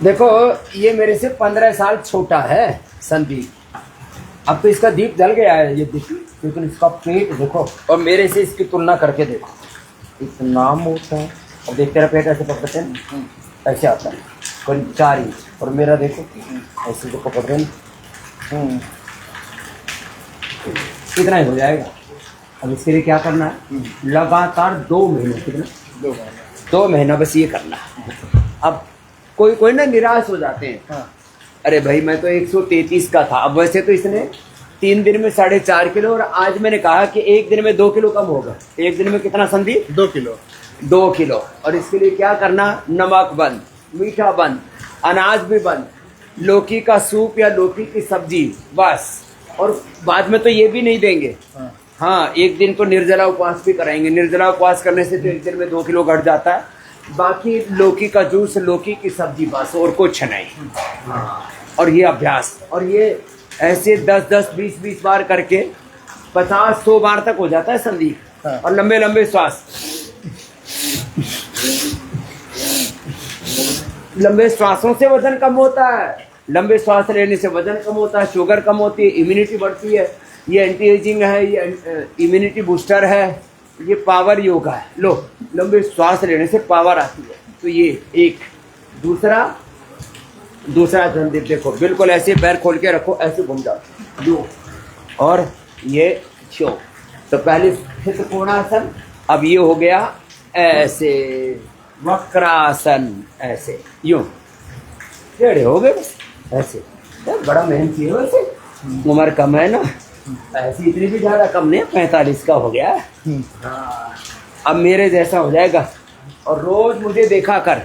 देखो ये मेरे से 15 साल छोटा है संदीप। अब तो इसका दीप जल गया है ये देखिए, लेकिन इसका पेट देखो और मेरे से इसकी तुलना करके देखो, इतना मोटा है। और देख तेरा पेट ऐसे पकड़ते हैं, ऐसे आता है करीब 4 इंच, और मेरा देखो ऐसे तो पकड़ रहे हैं, इतना ही हो जाएगा। अब इसके लिए क्या करना है, लगातार 2 महीने, कितना 2 महीना बस ये करना है। अब कोई कोई ना निराश हो जाते हैं, हाँ। अरे भाई मैं तो 133 का था, अब वैसे तो इसने 3 दिन में 4.5 किलो, और आज मैंने कहा कि 1 दिन में 2 किलो कम होगा। 1 दिन में कितना संदीप? 2 किलो। 2 किलो। और इसके लिए क्या करना, नमक बंद, मीठा बंद, अनाज भी बंद, लौकी का सूप या लौकी की सब्जी बस। और बाद में तो ये भी नहीं देंगे, हाँ 1 दिन तो निर्जला उपवास भी कराएंगे। निर्जला उपवास करने से तो 1 दिन में 2 किलो घट जाता है। बाकी लौकी का जूस, लौकी की सब्जी बस, और कुछ नहीं। और ये अभ्यास, और ये ऐसे 10-10, 20-20 बार करके 50-100 बार तक हो जाता है संदीप। और लंबे लंबे श्वास, लंबे श्वासों से वजन कम होता है। लंबे श्वास लेने से वजन कम होता है, शुगर कम होती है, इम्यूनिटी बढ़ती है। ये एंटी एजिंग है, ये इम्यूनिटी बूस्टर है, ये पावर योगा है। लो, लंबे श्वास लेने से पावर आती है। तो ये एक। दूसरा संदीप देखो, बिल्कुल ऐसे पैर खोल के रखो, ऐसे घूम जाओ, दो, और ये छो। तो पहले त्रिकोणासन, अब ये हो गया ऐसे वक्रासन, ऐसे यूं टेढ़े हो गए बस ऐसे। बड़ा मेहनती है वैसे, उम्र कम है ना, ऐसी इतनी भी ज्यादा कम नहीं, 45 का हो गया। हाँ, अब मेरे जैसा हो जाएगा। और रोज मुझे देखा कर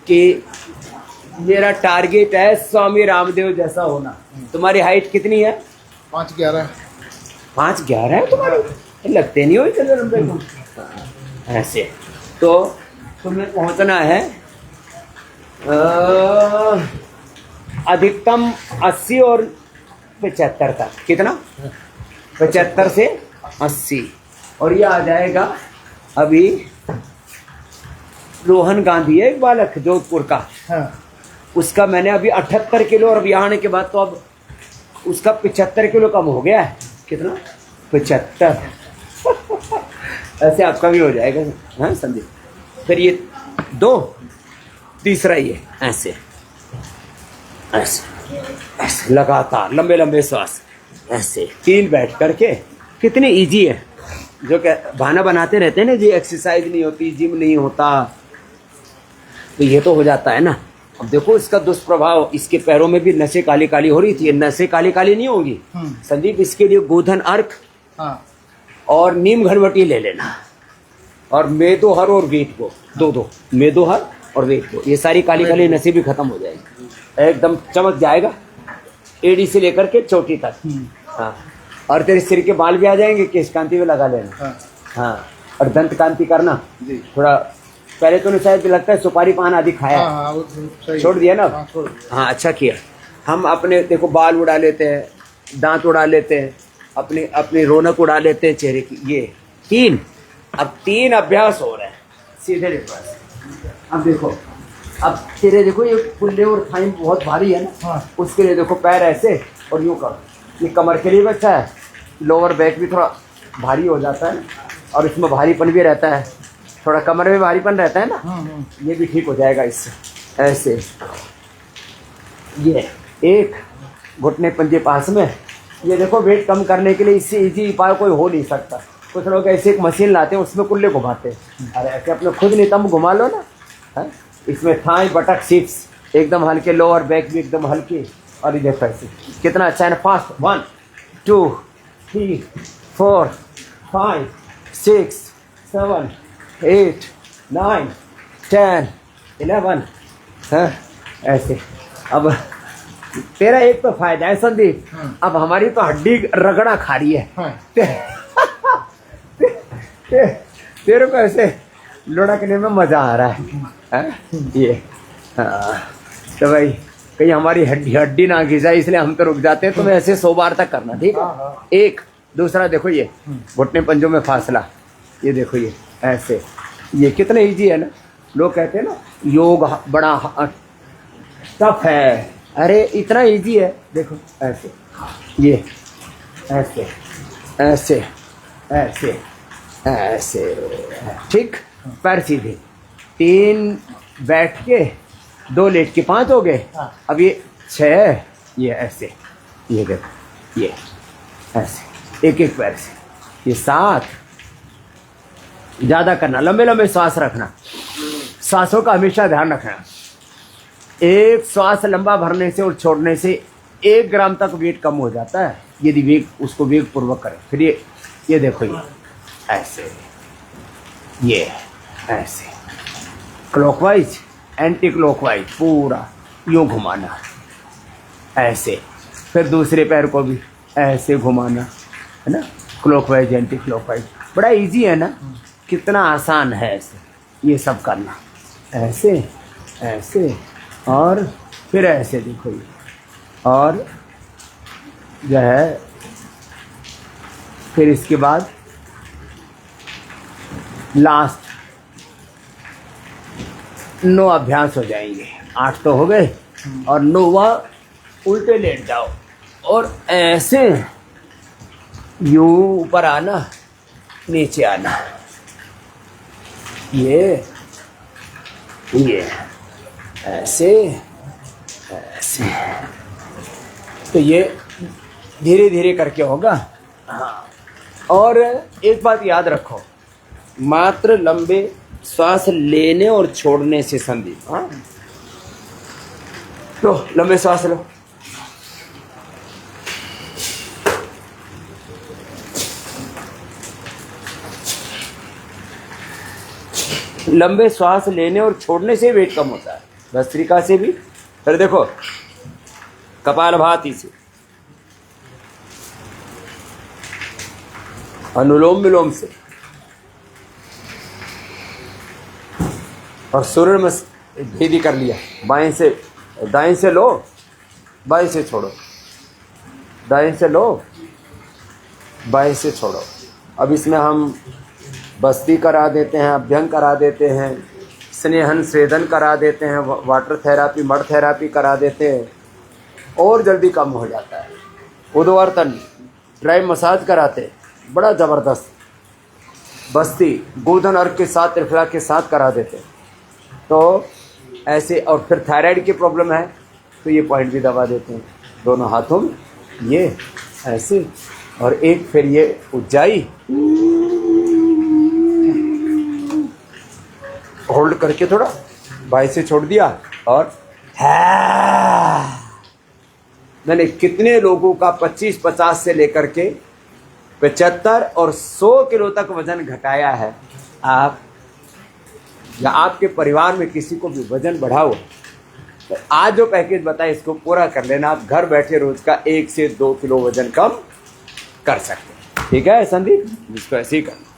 कि मेरा टारगेट है स्वामी रामदेव जैसा होना। तुम्हारी हाइट कितनी है? 5'11". 5'11" है तुम्हारी? लगते नहीं हो इतने लंबे तुम ऐसे। तो तुम्हें पहुंचना है अधिकतम 80 और 75 तक। कितना? 75 से 80। और ये आ जाएगा, अभी रोहन गांधी है एक बालक जोधपुर का, हाँ। उसका मैंने अभी 78 किलो, और अब यहाँ आने के बाद तो अब उसका 75 किलो कम हो गया है। कितना? 75। ऐसे आपका भी हो जाएगा, हाँ संदीप। फिर ये 2, तीसरा ये ऐसे ऐसे ऐसे लगातार लंबे लंबे श्वास, ऐसे 3 बैठ करके। कितनी इजी है, जो क्या बहाना बनाते रहते हैं ना जी, एक्सरसाइज नहीं होती, जिम नहीं होता, तो ये तो हो जाता है ना। अब देखो इसका दुष्प्रभाव, इसके पैरों में भी नसें काली काली हो रही थी। नसें काली काली नहीं होगी संदीप, इसके लिए गोधन अर्क, हाँ। और नीम घरवटी ले लेना, और मेदोहर और वेट को, 2-2 मेदोहर और वेट को, ये सारी काली काली नसें भी खत्म हो जाएगी, एकदम चमक जाएगा एड़ी से लेकर के चोटी तक, हाँ। और तेरे सिर के बाल भी आ जाएंगे, केश कांति में लगा लेना, हाँ। और दंत कांति करना थोड़ा। पहले तो शायद लगता है सुपारी पान आदि खाया, छोड़ दिया ना? हाँ, अच्छा किया। हम अपने देखो बाल उड़ा लेते हैं, दांत उड़ा लेते हैं, अपनी रौनक उड़ा लेते हैं चेहरे की। ये 3, अब 3 अभ्यास हो रहे हैं सीधे रिवर्स। अब देखो, अब तेरे देखो ये कुल्ले और थाई बहुत भारी है ना, हाँ। उसके लिए देखो पैर ऐसे और यूं करो, ये कमर के लिए भी अच्छा है। लोअर बैक भी थोड़ा भारी हो जाता है, और इसमें भारीपन भी रहता है, थोड़ा कमर में भारीपन रहता है ना, ये भी ठीक हो जाएगा इससे। ऐसे ये एक घुटने पंजे पास में, ये देखो वेट कम करने के लिए इससे इजी उपाय कोई हो नहीं सकता। कुछ लोग ऐसे एक मशीन लाते हैं, उसमें कुल्ले घुमाते हैं, अरे ऐसे अपने खुद नहीं तम घुमा लो ना, है? इसमें थाई बटक सीट्स एकदम हल्के, लोअर बैक भी एकदम हल्की, और ये देखो ऐसे कितना अच्छा है ना। फास्ट 1 2 3 4 5 6 7 8 9 10 11, हाँ ऐसे। अब तेरा एक तो फायदा है संदीप, अब हमारी तो हड्डी रगड़ा खा रही है, तेरे को ऐसे लुढ़कने में मजा आ रहा है, ये हाँ। तो भाई कहीं हमारी हड्डी ना घिस जाए, इसलिए हम तो रुक जाते हैं। तुम्हें ऐसे 100 बार तक करना, ठीक है? एक। दूसरा देखो ये घुटने पंजों में फासला, ये देखो ये ऐसे, ये कितने इजी है ना। लोग कहते हैं ना योग बड़ा टफ है। अरे इतना इजी है, देखो ऐसे, ये ऐसे ऐसे ऐसे ऐसे, ठीक। पैर सीधे, 3 बैठ के 2 लेट के 5 हो गए। अब ये 6, ये ऐसे, ये देखो ये ऐसे, एक एक पैर से, ये 7। ज़्यादा करना, लंबे लंबे श्वास रखना, सांसों का हमेशा ध्यान रखना। एक श्वास लंबा भरने से और छोड़ने से 1 ग्राम तक वेट कम हो जाता है, यदि वेग उसको वेग पूर्वक करें। फिर ये देखो, ये ऐसे, ये ऐसे, क्लॉकवाइज एंटी क्लॉकवाइज पूरा यूँ घुमाना, ऐसे। फिर दूसरे पैर को भी ऐसे घुमाना, है ना, क्लॉकवाइज एंटी क्लॉकवाइज। बड़ा इजी है ना, कितना आसान है ऐसे ये सब करना, ऐसे ऐसे और फिर ऐसे, देखो ये, और जो है फिर इसके बाद लास्ट 9 अभ्यास हो जाएंगे। 8 तो हो गए, और 9वां उल्टे लेट जाओ और ऐसे यूं ऊपर आना, नीचे आना, ये ऐसे ऐसे। तो ये धीरे धीरे करके होगा। हाँ, और एक बात याद रखो, मात्र लंबे श्वास लेने और छोड़ने से संदीप। हाँ, तो लंबे श्वास लो, लंबे श्वास लेने और छोड़ने से वेट कम होता है, भस्त्रिका से भी। फिर देखो कपालभाति से, अनुलोम विलोम से, और सूर्य भेदी कर लिया। बाएं से दाएं से लो, बाएं से छोड़ो, दाएं से लो, बाएं से छोड़ो। अब इसमें हम बस्ती करा देते हैं, अभ्यंग करा देते हैं, स्नेहन स्वेदन करा देते हैं, वाटर थेरापी, मड थेरापी करा देते हैं, और जल्दी कम हो जाता है। उद्वर्तन, ड्राई मसाज कराते, बड़ा ज़बरदस्त। बस्ती गोधन अर्घ के साथ, त्रिफला के साथ करा देते। तो ऐसे, और फिर थायराइड की प्रॉब्लम है तो ये पॉइंट भी दबा देते हैं दोनों हाथों में, ये ऐसे, और एक फिर ये उज्जाई होल्ड करके थोड़ा बाएं से छोड़ दिया, और मैंने कितने लोगों का 25-50 से लेकर के 75 और 100 किलो तक वजन घटाया है। आप या आपके परिवार में किसी को भी वजन बढ़ाओ, तो आज जो पैकेज बताए इसको पूरा कर लेना, आप घर बैठे रोज का 1 से 2 किलो वजन कम कर सकते हैं। ठीक है संदीप, इसको ऐसे ही करना।